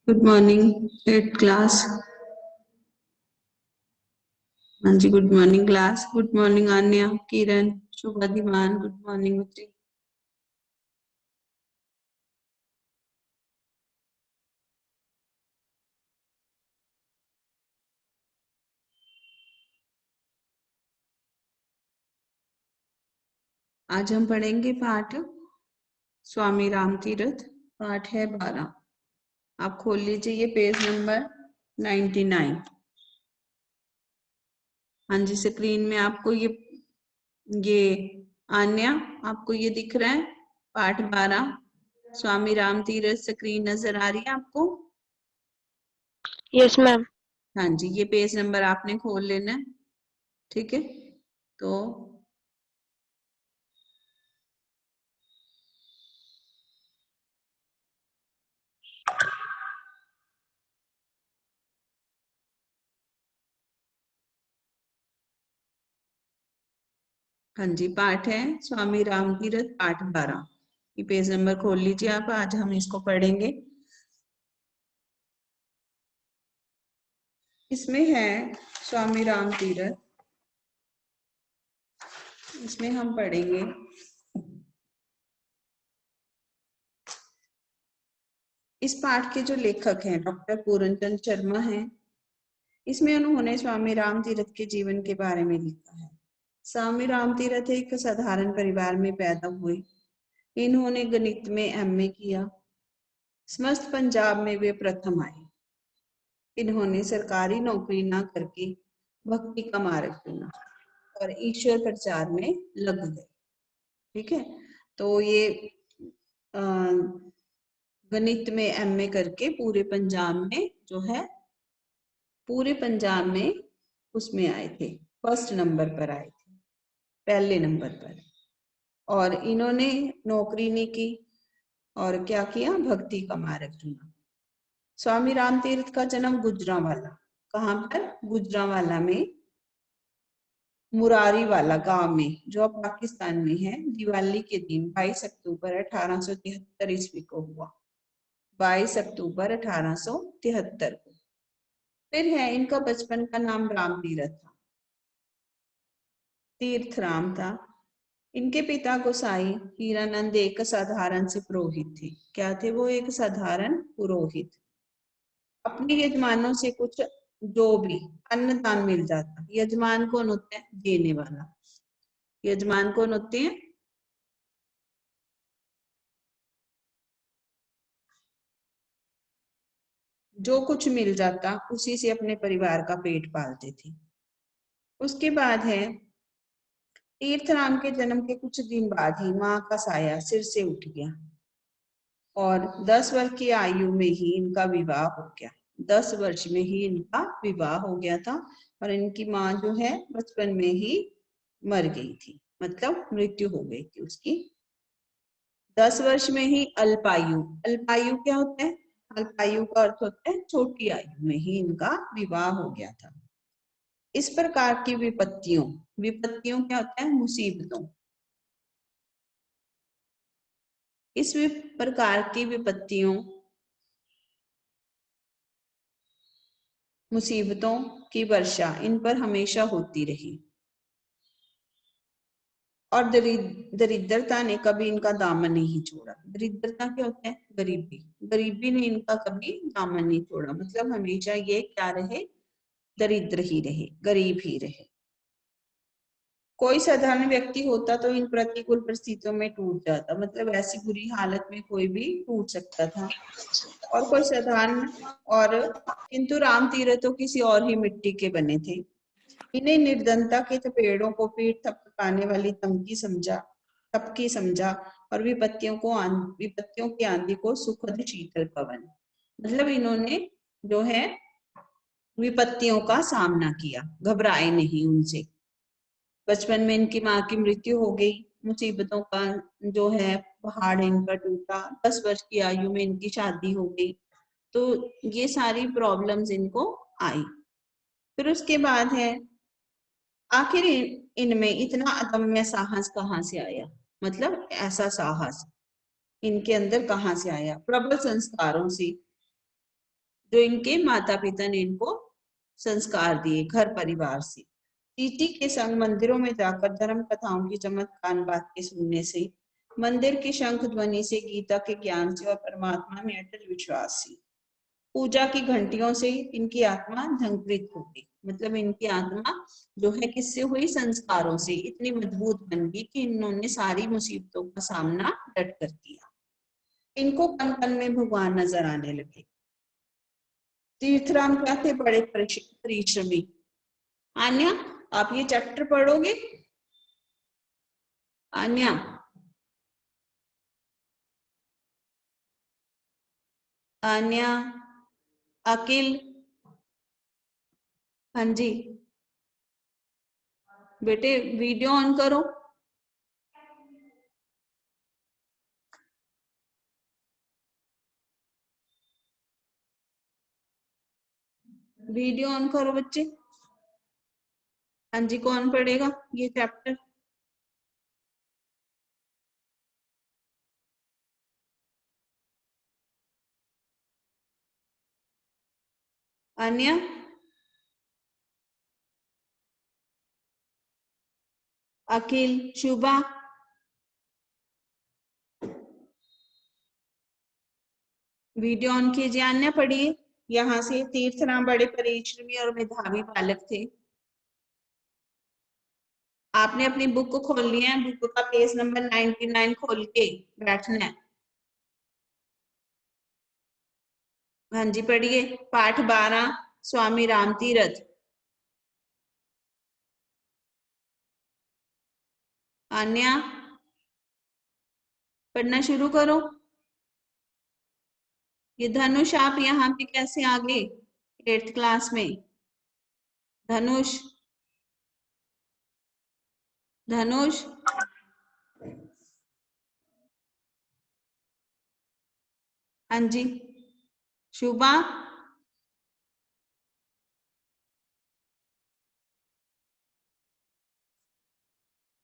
Good morning at class. हाँ जी, good morning class. Good morning Anya, Kiran, Shubhadhiman. Good morning बच्चे। आज हम पढ़ेंगे पाठ स्वामी राम तीरथ। पाठ है 12। आप खोल लीजिए ये पेज नंबर 99। हाँ जी, स्क्रीन में आपको ये आन्या, आपको ये दिख रहा है पाठ 12 स्वामी राम तीरथ। स्क्रीन नजर आ रही है आपको? Yes ma'am. हाँ जी, ये पेज नंबर आपने खोल लेना है, ठीक है? तो हाँ जी, पाठ है स्वामी राम तीरथ, पाठ 12। ये पेज नंबर खोल लीजिए आप। आज हम इसको पढ़ेंगे। इसमें है स्वामी राम तीरथ। इसमें हम पढ़ेंगे इस पाठ के जो लेखक हैं डॉक्टर पूरनचंद शर्मा हैं। इसमें उन्होंने स्वामी राम तीरथ के जीवन के बारे में लिखा है। स्वामी राम तीरथ एक साधारण परिवार में पैदा हुए। इन्होंने गणित में एमए किया। समस्त पंजाब में वे प्रथम आए। इन्होंने सरकारी नौकरी न करके भक्ति का मार्ग चुना और ईश्वर प्रचार में लग गए। ठीक है, तो ये गणित में एमए करके पूरे पंजाब में जो है, पूरे पंजाब में उसमें आए थे, फर्स्ट नंबर पर आए थे, पहले नंबर पर। और इन्होंने नौकरी नहीं की और क्या किया, भक्ति का मार्ग चुना। स्वामी राम तीरथ का जन्म गुजरांवाला, कहाँ पर, गुजरांवाला में, मुरारी वाला गांव में, जो अब पाकिस्तान में है, दिवाली के दिन 22 अक्टूबर 1873 ईस्वी को हुआ। 22 अक्टूबर 1873 को। फिर है इनका बचपन का नाम राम तीरथ था, तीर्थ राम था। इनके पिता गोसाई हीरानंद एक साधारण से पुरोहित थे। क्या थे वो? एक साधारण पुरोहित। अपने यजमानों से कुछ जो भी अन्नदान मिल जाता। यजमान कौन होता है? देने वाला। यजमान कौन होते हैं? जो कुछ मिल जाता उसी से अपने परिवार का पेट पालते थे। उसके बाद है, तीर्थराम के जन्म के कुछ दिन बाद ही माँ का साया सिर से उठ गया और 10 वर्ष की आयु में ही इनका विवाह हो गया। 10 वर्ष में ही इनका विवाह हो गया था और इनकी माँ जो है बचपन में ही मर गई थी, मतलब मृत्यु हो गई थी उसकी। 10 वर्ष में ही अल्पायु। अल्पायु क्या होता है? अल्पायु का अर्थ होता है छोटी आयु में ही इनका विवाह हो गया था। इस प्रकार की विपत्तियों, विपत्तियों क्या होता है? मुसीबतों। इस प्रकार की विपत्तियों, मुसीबतों की वर्षा इन पर हमेशा होती रही और दरिद्रता ने कभी इनका दामन नहीं छोड़ा। दरिद्रता क्या होता है? गरीबी। गरीबी ने इनका कभी दामन नहीं छोड़ा, मतलब हमेशा ये क्या रहे? दरिद्र ही रहे, गरीब ही रहे। कोई साधारण व्यक्ति होता तो इन प्रतिकूल परिस्थितियों में टूट जाता, मतलब ऐसी बुरी हालत में कोई भी टूट सकता था। और कोई साधारण, और किंतु राम तीरथ तो किसी और ही मिट्टी के बने थे। इन्हें निर्धनता के चपेड़ों को पीठ थपथपाने वाली तपकी समझा और विपत्तियों की आंधी को सुखद शीतल पवन। मतलब इन्होंने जो है विपत्तियों का सामना किया, घबराए नहीं उनसे। बचपन में इनकी माँ की मृत्यु हो गई, मुसीबतों का जो है पहाड़ इन पर टूटा। 10 वर्ष की आयु में इनकी शादी हो गई, तो ये सारी प्रॉब्लम्स इनको आई। फिर उसके बाद है, आखिर इनमें इतना अदम्य साहस कहाँ से आया? मतलब ऐसा साहस इनके अंदर कहाँ से आया? प्रबल संस्कारों से। जो इनके माता पिता ने इनको संस्कार दिए घर परिवार से। टीटी के संग मंदिरों में जाकर धर्म कथाओं की चमत्कार बातें सुनने से, मंदिर की शंख ध्वनि से, गीता के ज्ञान से और परमात्मा में अटल विश्वास से, पूजा की घंटियों से इनकी आत्मा झंकृत हो गई। मतलब इनकी आत्मा जो है किससे हुई? संस्कारों से इतनी मजबूत बन गई कि इन्होंने सारी मुसीबतों का सामना डट कर किया। इनको पल पल में भगवान नजर आने लगे। तीर्थराम क्या थे? बड़े परिश्रमी। आन्या, आप ये चैप्टर पढ़ोगे? आन्या, आन्या, अकिल, हाँ जी बेटे वीडियो ऑन करो। वीडियो ऑन करो बच्चे। हाँ जी, कौन पढ़ेगा ये chapter? Anya, Akhil, Shubha, video on कीजिए। आन्या पढ़िए। यहाँ से तीर्थराम बड़े परिश्रमी और मेधावी बालक थे। आपने अपनी बुक को खोल लिया है, बुक का पेज नंबर 99 खोल के बैठना है। हाँ जी पढ़िए। पाठ 12 स्वामी राम तीरथ। आन्या पढ़ना शुरू करो। ये धनुष आप यहाँ पे कैसे आ गए 8th क्लास में? धनुष, धनुष, हाँ जी शुभा,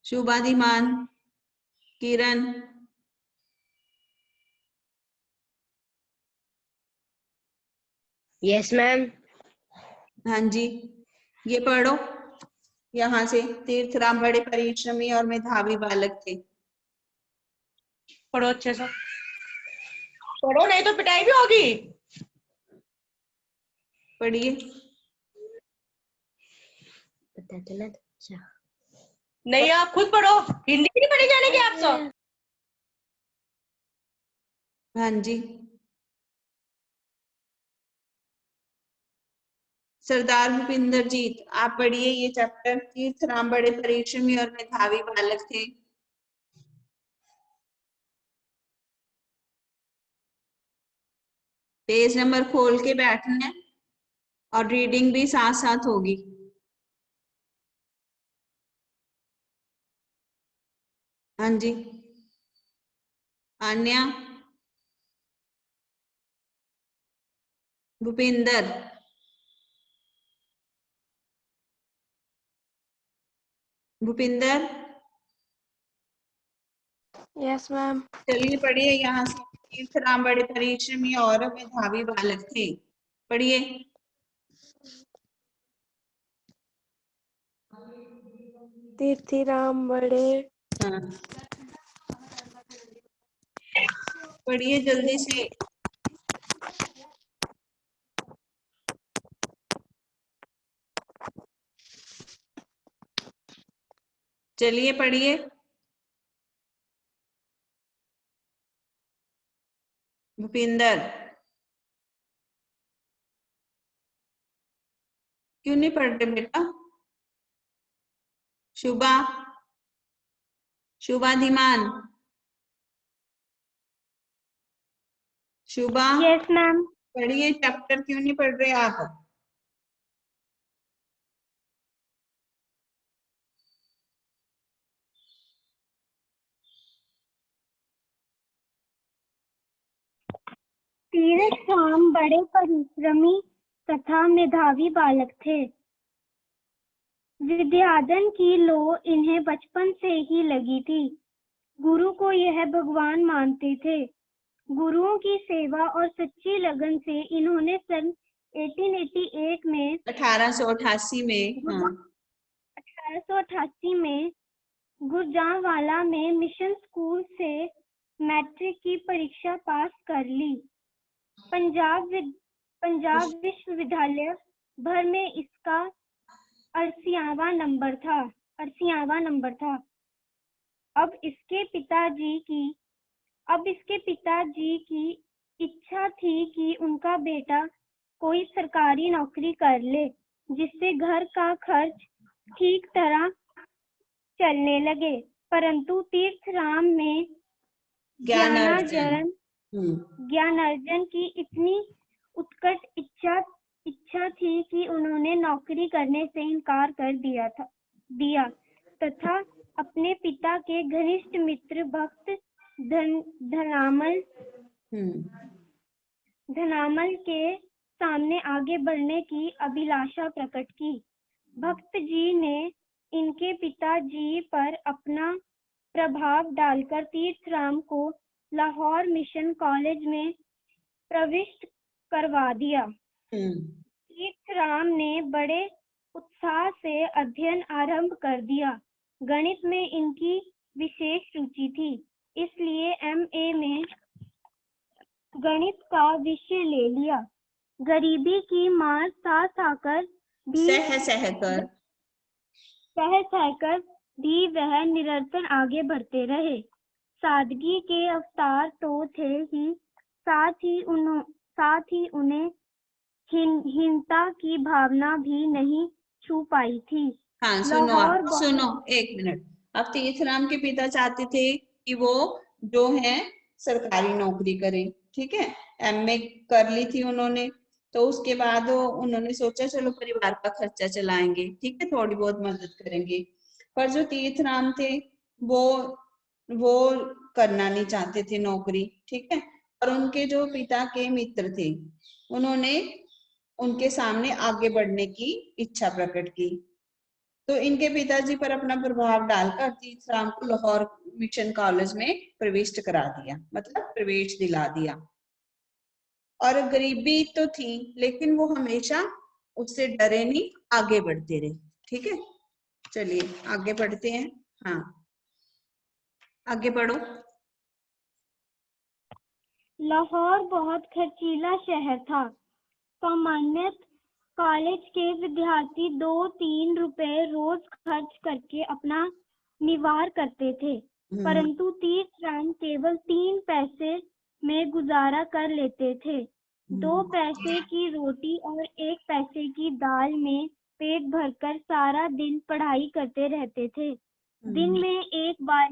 शुभाधिमान, किरण, यस मैम। हाँ जी ये पढ़ो। यहाँ से तीर्थराम बड़े परिश्रमी और मेधावी बालक थे। पढ़ो अच्छे से, पढ़ो नहीं तो पिटाई भी होगी। पढ़िए। पता चला तो अच्छा। नहीं आप खुद पढ़ो, हिंदी नहीं पढ़ी जाने की आपसे। हाँ जी सरदार भूपिंदर जीत आप पढ़िए ये चैप्टर। तीर्थराम बड़े परिश्रमी और मेधावी बालक थे। पेज नंबर खोल के बैठना है और रीडिंग भी साथ साथ होगी। हाँ जी आन्या, भूपिंदर, भूपिंदर यस मैम। चलिए पढ़िए। यहाँ से तीर्थराम बड़े परिश्रमी और मेधावी बालक थे। पढ़िए। तीर्थराम बड़े हाँ पढ़िए जल्दी से। चलिए पढ़िए। भूपिंदर क्यों नहीं पढ़ रहे बेटा? शुभा, शुभाधिमान, शुभा यस मैम। पढ़िए चैप्टर। क्यों नहीं पढ़ रहे आप? तीर्थराम बड़े परिश्रमी तथा मेधावी बालक थे। विद्याधन की लौ इन्हें बचपन से ही लगी थी। गुरु को यह भगवान मानते थे। गुरुओं की सेवा और सच्ची लगन से इन्होंने सन 1888 में 1888 में, हाँ 1888 में गुजरांवाला में मिशन स्कूल से मैट्रिक की परीक्षा पास कर ली। पंजाब विश्वविद्यालय भर में इसका 88वां नंबर था। अब इसके पिताजी की इच्छा थी कि उनका बेटा कोई सरकारी नौकरी कर ले, जिससे घर का खर्च ठीक तरह चलने लगे। परंतु तीर्थराम में ज्ञानार्जन की इतनी उत्कट इच्छा थी कि उन्होंने नौकरी करने से इनकार कर दिया तथा अपने पिता के घनिष्ठ मित्र भक्त धनामल के सामने आगे बढ़ने की अभिलाषा प्रकट की। भक्त जी ने इनके पिताजी पर अपना प्रभाव डालकर तीर्थराम को लाहौर मिशन कॉलेज में प्रविष्ट करवा दिया। तीर्थराम ने बड़े उत्साह से अध्ययन आरंभ कर दिया। गणित में इनकी विशेष रुचि थी, इसलिए एमए में गणित का विषय ले लिया। गरीबी की मार सहकर भी वह निरंतर आगे बढ़ते रहे। सादगी के अवतार तो थे ही, साथ ही उन्हें हीनता की भावना भी नहीं छू पाई थी। हाँ सुनो एक मिनट। अब तीर्थराम के पिता चाहते थे कि वो जो है सरकारी नौकरी करे, ठीक है। एमए कर ली थी उन्होंने, तो उसके बाद उन्होंने सोचा चलो परिवार का खर्चा चलाएंगे, ठीक है, थोड़ी बहुत मदद करेंगे। पर जो तीर्थराम थे वो करना नहीं चाहते थे नौकरी, ठीक है। और उनके जो पिता के मित्र थे उन्होंने उनके सामने आगे बढ़ने की इच्छा प्रकट की, तो इनके पिताजी पर अपना प्रभाव डालकर तीर्थराम को लाहौर मिशन कॉलेज में प्रविष्ट करा दिया, मतलब प्रवेश दिला दिया। और गरीबी तो थी, लेकिन वो हमेशा उससे डरे नहीं, आगे बढ़ते रहे, ठीक है। चलिए आगे बढ़ते हैं। हाँ आगे बढ़ो। लाहौर बहुत खर्चीला शहर था। सामान्यतः कॉलेज के विद्यार्थी 2-3 रुपए रोज खर्च करके अपना निवार करते थे, परंतु तीर्थराम केवल 3 पैसे में गुजारा कर लेते थे। 2 पैसे की रोटी और 1 पैसे की दाल में पेट भरकर सारा दिन पढ़ाई करते रहते थे। दिन में एक बार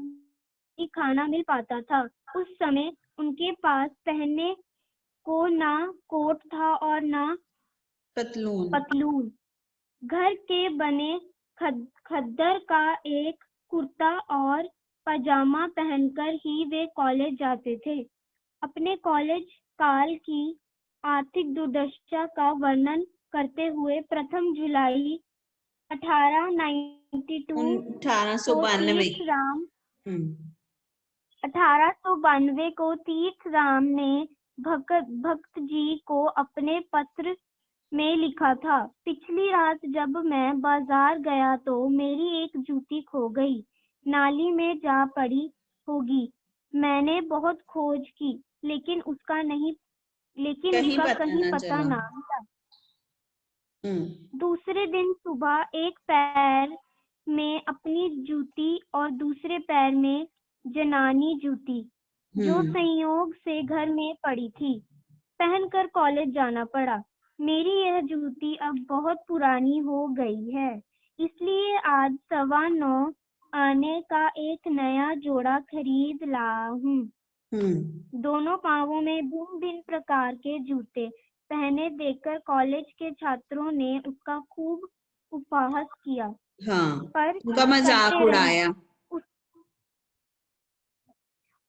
ही खाना मिल पाता था। उस समय उनके पास पहनने को ना कोट था और ना पतलून। घर के बने खद्दर का एक कुर्ता और पजामा पहनकर ही वे कॉलेज जाते थे। अपने कॉलेज काल की आर्थिक दुर्दशा का वर्णन करते हुए प्रथम जुलाई 1892 को तीर्थराम ने भक्त जी को अपने पत्र में लिखा था, पिछली रात जब मैं बाजार गया तो मेरी एक जूती खो गई, नाली में जा पड़ी होगी। मैंने बहुत खोज की, लेकिन उसका कहीं पता ना मिला। दूसरे दिन सुबह एक पैर में अपनी जूती और दूसरे पैर में जनानी जूती, जो संयोग से घर में पड़ी थी, पहनकर कॉलेज जाना पड़ा। मेरी यह जूती अब बहुत पुरानी हो गई है, इसलिए आज 9:15 आने का एक नया जोड़ा खरीद लाया हूँ। दोनों पांवों में भिन्न प्रकार के जूते पहने देखकर कॉलेज के छात्रों ने उसका खूब उपहास किया। पर उनका मजाक उड़ाया।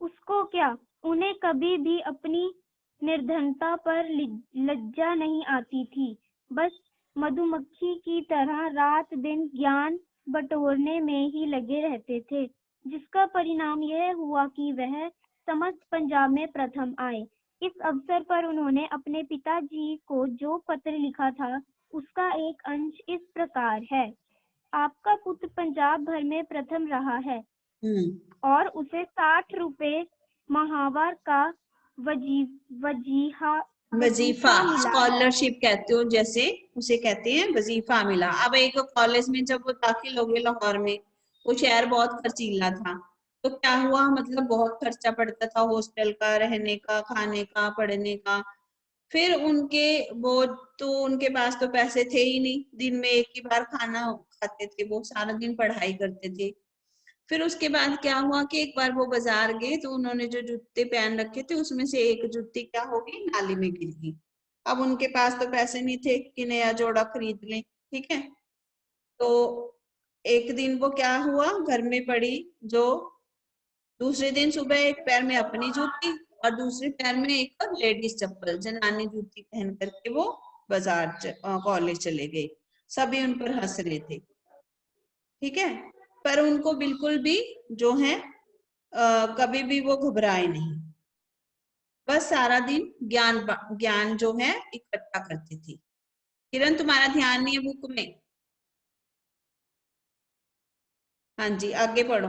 उसको क्या, उन्हें कभी भी अपनी निर्धनता पर लज्जा नहीं आती थी। बस मधुमक्खी की तरह रात दिन ज्ञान बटोरने में ही लगे रहते थे, जिसका परिणाम यह हुआ कि वह समस्त पंजाब में प्रथम आए। इस अवसर पर उन्होंने अपने पिताजी को जो पत्र लिखा था उसका एक अंश इस प्रकार है। आपका पुत्र पंजाब भर में प्रथम रहा है और उसे 60 रुपए माहवार का वजीफा मिला। स्कॉलरशिप कहते हो, जैसे उसे कहते हैं वजीफा मिला। अब एक कॉलेज में जब वो दाखिल हो गए लाहौर में, वो शहर बहुत खर्चीला था, तो क्या हुआ, मतलब बहुत खर्चा पड़ता था, हॉस्टल का, रहने का, खाने का, पढ़ने का। फिर उनके पास तो पैसे थे ही नहीं, दिन में एक ही बार खाना खाते थे, वो सारा दिन पढ़ाई करते थे। फिर उसके बाद क्या हुआ कि एक बार वो बाजार गए तो उन्होंने जो जूते पहन रखे थे उसमें से एक जूती क्या होगी, नाली में गिर गई। अब उनके पास तो पैसे नहीं थे कि नया जोड़ा खरीद लें, ठीक है। तो एक दिन वो क्या हुआ, घर में पड़ी, जो दूसरे दिन सुबह एक पैर में अपनी जूती और दूसरे पैर में एक लेडीज चप्पल, जनानी जूती पहन करके वो बाजार कॉलेज चले गए। सभी उन पर हंस रहे थे, ठीक है, पर उनको बिल्कुल भी जो है कभी भी वो घबराए नहीं, बस सारा दिन ज्ञान जो है इकट्ठा करते थे। किरण, तुम्हारा ध्यान नहीं है बुक में? हाँ जी, आगे पढ़ो।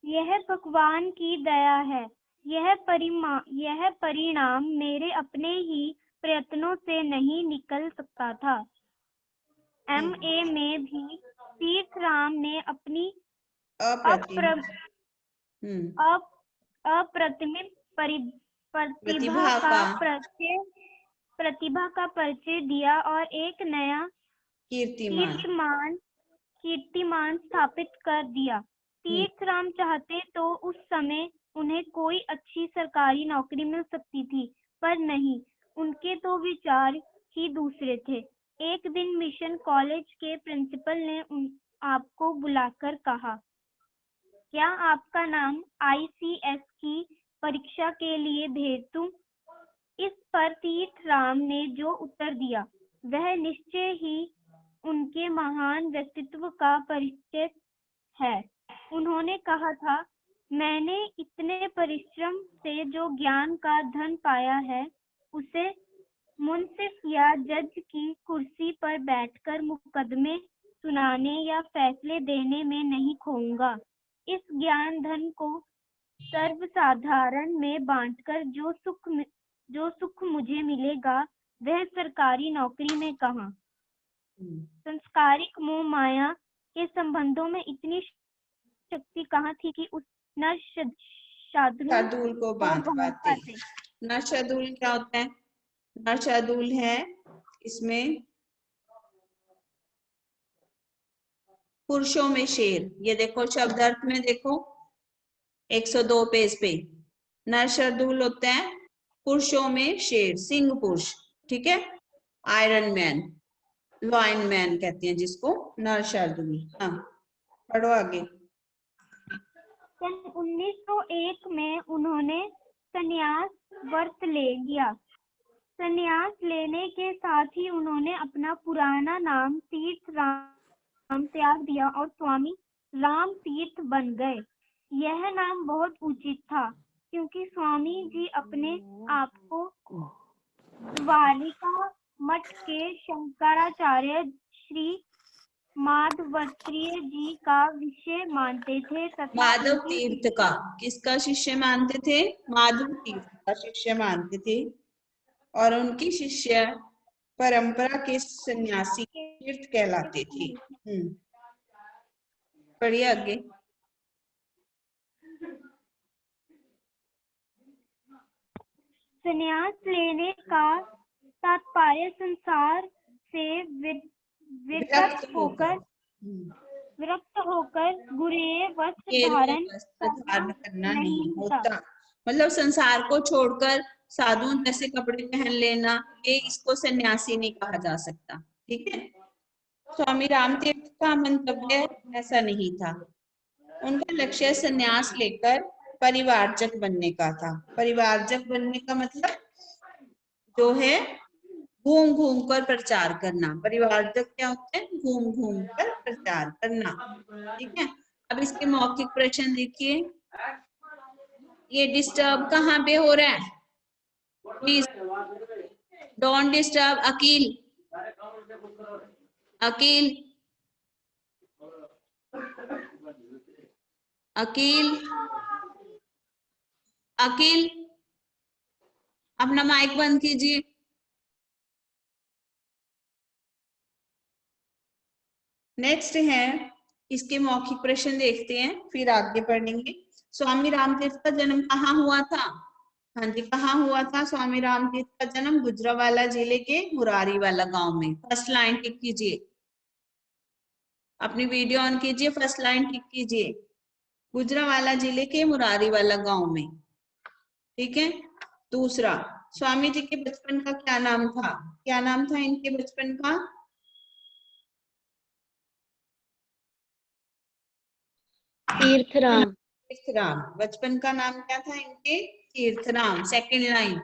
यह भगवान की दया है। यह परिणाम मेरे अपने ही प्रयत्नों से नहीं निकल सकता था। MA में भी तीर्थराम ने अपनी अप्रतिम प्रतिभा का परिचय दिया और एक नया कीर्तिमान स्थापित कर दिया। तीर्थराम चाहते तो उस समय उन्हें कोई अच्छी सरकारी नौकरी मिल सकती थी, पर नहीं, उनके तो विचार ही दूसरे थे। एक दिन मिशन कॉलेज के प्रिंसिपल ने आपको बुलाकर कहा, क्या आपका नाम ICS की परीक्षा के लिए भेज दूं? इस पर तीर्थराम ने जो उत्तर दिया वह निश्चय ही उनके महान व्यक्तित्व का परिचय है। उन्होंने कहा था, मैंने इतने परिश्रम से जो ज्ञान का धन पाया है उसे मुंसिफ या जज की कुर्सी पर बैठकर मुकदमे सुनाने या फैसले देने में नहीं खोऊंगा। इस ज्ञान धन को सर्वसाधारण में बांटकर जो सुख मुझे मिलेगा वह सरकारी नौकरी में कहाँ। संस्कारिक मोह माया के संबंधों में इतनी शक्ति कहाँ थी कि उस नर शार्दूल को बांध पाते। नर शार्दूल क्या होता है? नर शार्दूल है इसमें पुरुषों में शेर। ये देखो शब्द अर्थ में देखो 102 पेज पे। नर शार्दूल होता है पुरुषों में शेर, सिंह पुरुष, ठीक है। आयरन मैन, लॉयन मैन कहते हैं जिसको, नर शार्दूल। हाँ, पढ़ो आगे। सन 1901 में उन्होंने संन्यास व्रत ले लिया। संन्यास लेने के साथ ही उन्होंने अपना पुराना नाम तीर्थराम त्याग दिया और स्वामी राम तीर्थ बन गए। यह नाम बहुत उचित था क्योंकि स्वामी जी अपने आप को द्वारिका मठ के शंकराचार्य श्री माधवतीर्थ जी का शिष्य मानते थे तथा माधव तीर्थ का किसका शिष्य मानते थे? माधव तीर्थ का शिष्य मानते थे और उनकी शिष्य परंपरा के सन्यासी तीर्थ कहलाते थे। पढ़िए आगे। संन्यास लेने का तात्पर्य संसार से विरक्त होकर गुरेय वस्त्र धारण करना नहीं होता। मतलब संसार को छोड़कर साधुओं जैसे कपड़े पहन लेना, ये इसको सन्यासी नहीं कहा जा सकता, ठीक है। स्वामी रामतीर्थ का मंतव्य ऐसा नहीं था। उनका लक्ष्य सन्यास लेकर परिवारजक बनने का था। परिवारजक बनने का मतलब जो है घूम घूम कर प्रचार करना। परिवारजक क्या होता है? घूम घूम कर प्रचार करना, ठीक है। अब इसके मौखिक प्रश्न देखिए। ये डिस्टर्ब कहाँ पे हो रहा है? Please don't disturb. Akeel, Akeel, Akeel, Akeel, अपना माइक बंद कीजिए। नेक्स्ट है, इसके मौखिक प्रश्न देखते हैं, फिर आगे पढ़ेंगे। स्वामी रामतीर्थ का जन्म कहाँ हुआ था? हाँ जी, कहाँ हुआ था स्वामी रामतीर्थ का जन्म? गुजरांवाला जिले के मुरारीवाला गांव में। फर्स्ट लाइन टिक कीजिए, अपनी वीडियो ऑन कीजिए, फर्स्ट लाइन टिक कीजिए। गुजरांवाला जिले के मुरारीवाला गांव में, ठीक है। दूसरा, स्वामी जी के बचपन का क्या नाम था? क्या नाम था इनके बचपन का? तीर्थराम। तीर्थराम। बचपन का नाम क्या था इनके? तीर्थराम। Second line.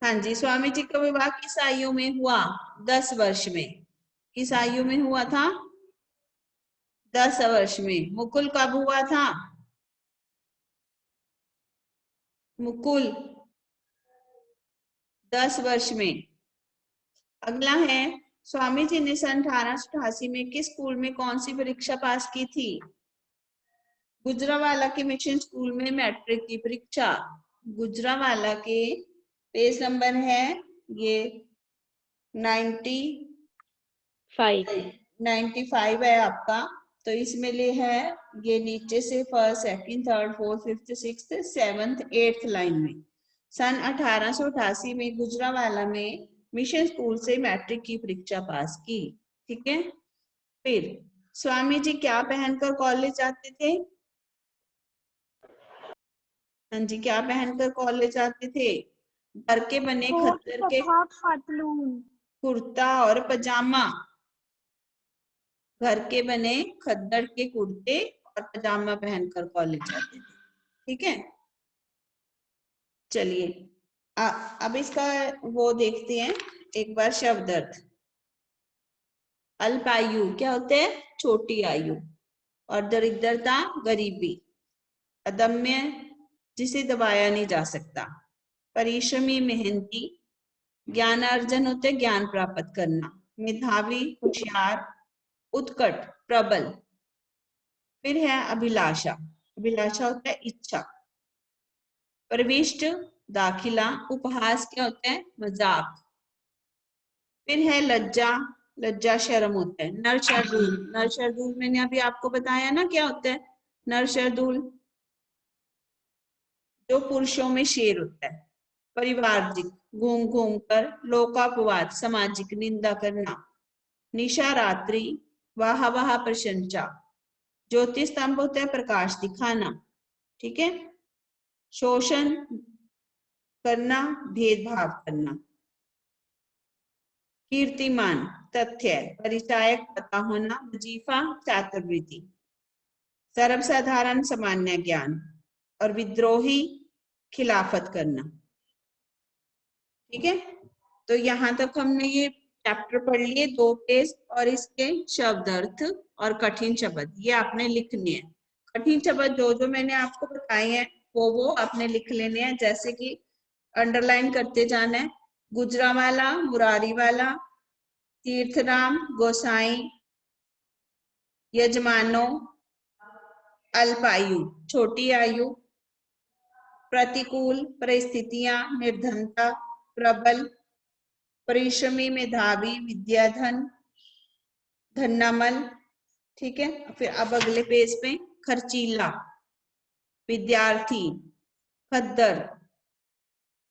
हाँ जी, स्वामी जी का विवाह किस आयु में हुआ? 10 वर्ष में। किस आयु में हुआ था? 10 वर्ष में। मुकुल कब हुआ था? मुकुल 10 वर्ष में। अगला है, स्वामी जी ने सन 1888 में किस स्कूल में कौन सी परीक्षा पास की थी? गुजरांवाला के मिशन स्कूल में मैट्रिक की परीक्षा। गुजरांवाला के पेज नंबर है ये 95 है आपका। तो इसमें ले है ये नीचे से first, second, third, fourth, fifth, sixth, seventh, eighth line में। सन 1888 में गुजरांवाला में मिशन स्कूल से मैट्रिक की परीक्षा पास की, ठीक है। फिर स्वामी जी क्या पहनकर कॉलेज जाते थे? हाँ जी, क्या पहनकर कॉलेज जाते थे? घर के बने कोट खद्दर के तथा पतलून। कुर्ता और पजामा। घर के बने खद्दर के कुर्ते और पजामा पहनकर कॉलेज जाते थे, ठीक है। चलिए अब इसका वो देखते हैं एक बार शब्द अर्थ। अल्पायु क्या होते हैं? छोटी आयु। और दरिद्रता गरीबी। अदम्य जिसे दबाया नहीं जा सकता। परिश्रमी मेहनती। ज्ञान अर्जन होते हैं ज्ञान प्राप्त करना। मेधावी होशियार। उत्कट प्रबल। फिर है अभिलाषा। अभिलाषा होता है इच्छा। प्रविष्ट दाखिला। उपहास क्या होता है? मजाक। फिर है लज्जा। लज्जा शर्म होता है। नर शार्दूल। नर शार्दूल मैंने अभी आपको बताया ना क्या होता है नर शार्दूल? जो पुरुषों में शेर होता है। परिवारजिक घूम घूम कर। लोकापवाद सामाजिक निंदा करना। निशा रात्रि। वाह वाह प्रशंसा। ज्योति स्तंभ होता है प्रकाश दिखाना, ठीक है। शोषण करना, भेदभाव करना। कीर्तिमान तथ्य, परिचायक पता होना, वजीफा छात्रवृत्ति। सर्वसाधारण सामान्य ज्ञान। और विद्रोही खिलाफत करना, ठीक है। तो यहाँ तक हमने ये चैप्टर पढ़ लिए 2 पेज, और इसके शब्द अर्थ और कठिन शब्द ये आपने लिखने हैं। कठिन शब्द जो जो मैंने आपको बताए हैं वो आपने लिख लेने हैं, जैसे कि अंडरलाइन करते जाना है। गुजरांवाला, मुरारीवाला, तीर्थराम, गोसाई, यजमानों, अल्पायु छोटी आयु, प्रतिकूल परिस्थितियां, निर्धनता, प्रबल, परिश्रमी, मेधावी, विद्याधन, धन्नामल, ठीक है। फिर अब अगले पेज पे खर्चीला, विद्यार्थी, खद्दर।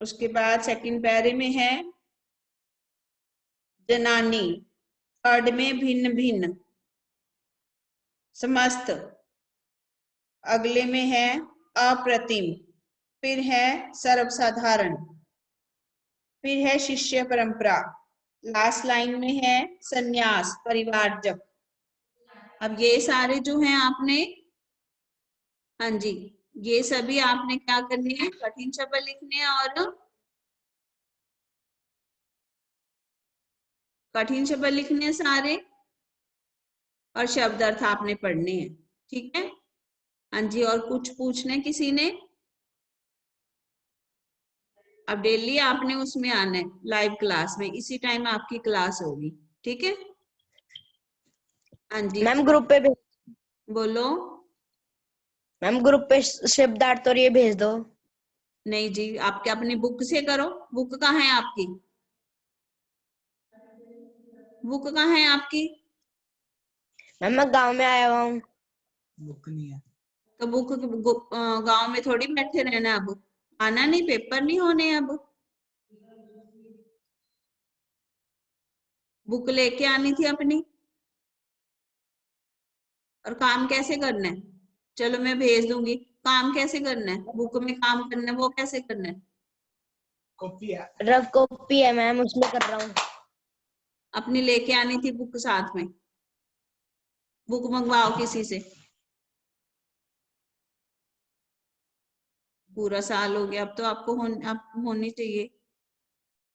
उसके बाद सेकंड पैरे में है जनानी। थर्ड में भिन्न भिन्न, समस्त। अगले में है अप्रतिम। फिर है सर्वसाधारण। फिर है शिष्य परंपरा। लास्ट लाइन में है संन्यास, परिवारजक। अब ये सारे जो हैं आपने, हाँ जी, ये सभी आपने क्या करने हैं? कठिन शब्द लिखने हैं और कठिन शब्द लिखने हैं सारे, और शब्द अर्थ आपने पढ़ने हैं, ठीक है। हाँ जी, और कुछ पूछना है किसी ने? अब डेली आपने उसमें आना है, लाइव क्लास में, इसी टाइम आपकी क्लास होगी, ठीक है? हाँ जी, मैम ग्रुप पे बोलो। मैम ग्रुप पे शब्दार्थ और ये भेज दो। नहीं जी, आपके अपनी बुक से करो। बुक कहाँ है आपकी? बुक कहाँ है आपकी? मैम मैं गांव में आया हुआ हूँ। बुक नहीं है तो बुक गांव में थोड़ी बैठे रहना, अब आना नहीं, पेपर नहीं होने अब। बुक लेके आनी थी अपनी। और काम कैसे करना है? चलो मैं भेज दूंगी। काम कैसे करना है? बुक में काम करना है, वो कैसे करना है? कॉपी है रफ कॉपी है मैम, उसमें कर रहा हूँ। अपनी लेके आनी थी बुक साथ में। बुक मंगवाओ किसी से। पूरा साल हो गया, अब तो आपको होनी चाहिए।